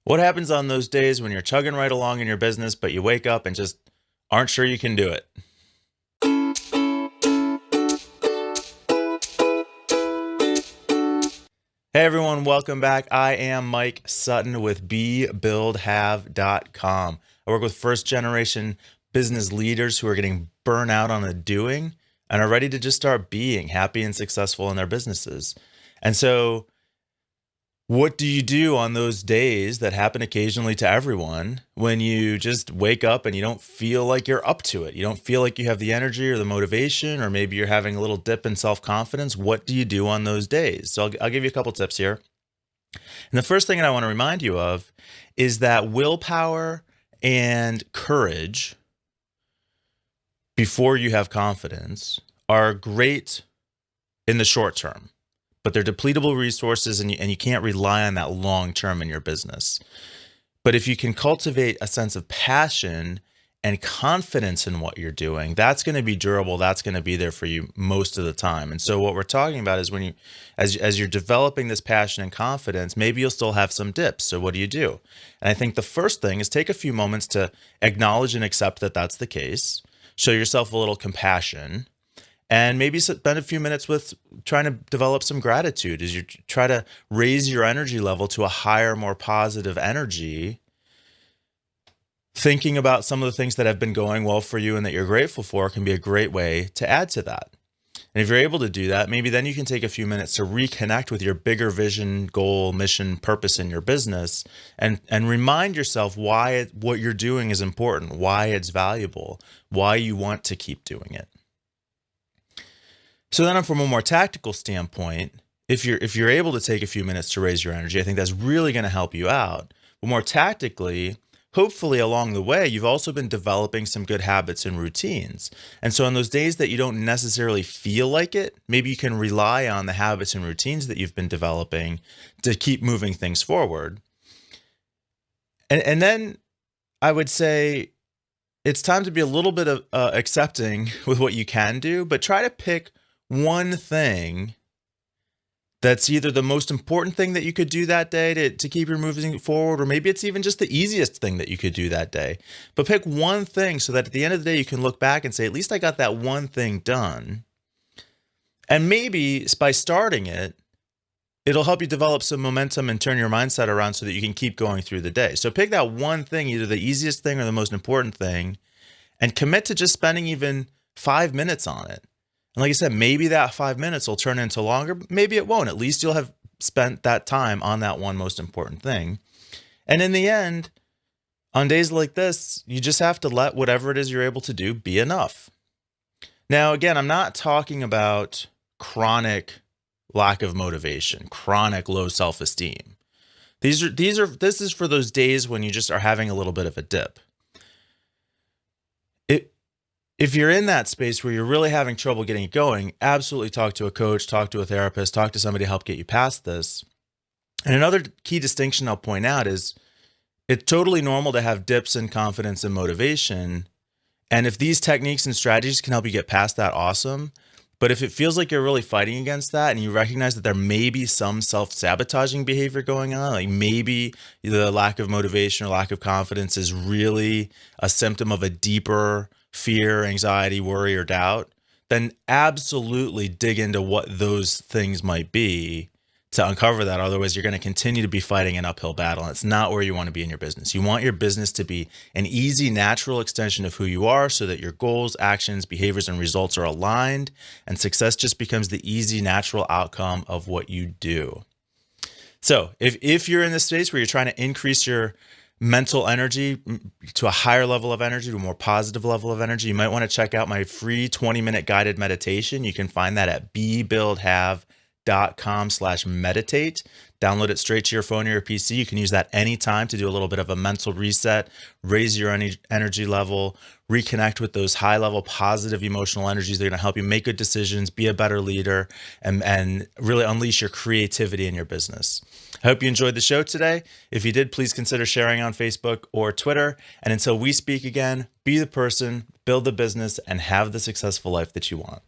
What happens on those days when you're chugging right along in your business, but you wake up and just aren't sure you can do it? Hey everyone, welcome back. I am Mike Sutton with BeBuildHave.com. I work with first generation business leaders who are getting burnt out on the doing and are ready to just start being happy and successful in their businesses. And so what do you do on those days that happen occasionally to everyone when you just wake up and you don't feel like you're up to it? You don't feel like you have the energy or the motivation, or maybe you're having a little dip in self-confidence. What do you do on those days? So I'll give you a couple tips here. And the first thing that I want to remind you of is that willpower and courage before you have confidence are great in the short term, but they're depletable resources, and you can't rely on that long term in your business. But if you can cultivate a sense of passion and confidence in what you're doing, that's going to be durable. That's going to be there for you most of the time. And so what we're talking about is when you, as you're developing this passion and confidence, maybe you'll still have some dips. So what do you do? And I think the first thing is take a few moments to acknowledge and accept that that's the case. Show yourself a little compassion. And maybe spend a few minutes with trying to develop some gratitude as you try to raise your energy level to a higher, more positive energy. Thinking about some of the things that have been going well for you and that you're grateful for can be a great way to add to that. And if you're able to do that, maybe then you can take a few minutes to reconnect with your bigger vision, goal, mission, purpose in your business, and remind yourself why what you're doing is important, why it's valuable, why you want to keep doing it. So then from a more tactical standpoint, if you're able to take a few minutes to raise your energy, I think that's really going to help you out. But more tactically, hopefully along the way, you've also been developing some good habits and routines. And so on those days that you don't necessarily feel like it, maybe you can rely on the habits and routines that you've been developing to keep moving things forward. And then I would say it's time to be a little bit of accepting with what you can do, but try to pick one thing that's either the most important thing that you could do that day to keep your moving forward, or maybe it's even just the easiest thing that you could do that day. But pick one thing so that at the end of the day, you can look back and say, at least I got that one thing done. And maybe by starting it, it'll help you develop some momentum and turn your mindset around so that you can keep going through the day. So pick that one thing, either the easiest thing or the most important thing, and commit to just spending even 5 minutes on it. And like I said, maybe that 5 minutes will turn into longer. Maybe it won't. At least you'll have spent that time on that one most important thing. And in the end, on days like this, you just have to let whatever it is you're able to do be enough. Now, again, I'm not talking about chronic lack of motivation, chronic low self-esteem. This is for those days when you just are having a little bit of a dip. If you're in that space where you're really having trouble getting it going, absolutely talk to a coach, talk to a therapist, talk to somebody to help get you past this. And another key distinction I'll point out is it's totally normal to have dips in confidence and motivation. And if these techniques and strategies can help you get past that, awesome. But if it feels like you're really fighting against that and you recognize that there may be some self-sabotaging behavior going on, like maybe the lack of motivation or lack of confidence is really a symptom of a deeper fear, anxiety, worry, or doubt, then absolutely dig into what those things might be to uncover that. Otherwise, you're going to continue to be fighting an uphill battle. And it's not where you want to be in your business. You want your business to be an easy, natural extension of who you are so that your goals, actions, behaviors, and results are aligned, and success just becomes the easy, natural outcome of what you do. So if you're in this space where you're trying to increase your mental energy to a higher level of energy, to a more positive level of energy, you might want to check out my free 20-minute guided meditation. You can find that at bebuildhave.com/meditate. Download it straight to your phone or your PC. You can use that anytime to do a little bit of a mental reset, raise your energy level, reconnect with those high-level positive emotional energies that are going to help you make good decisions, be a better leader, and really unleash your creativity in your business. I hope you enjoyed the show today. If you did, please consider sharing on Facebook or Twitter. And until we speak again, be the person, build the business, and have the successful life that you want.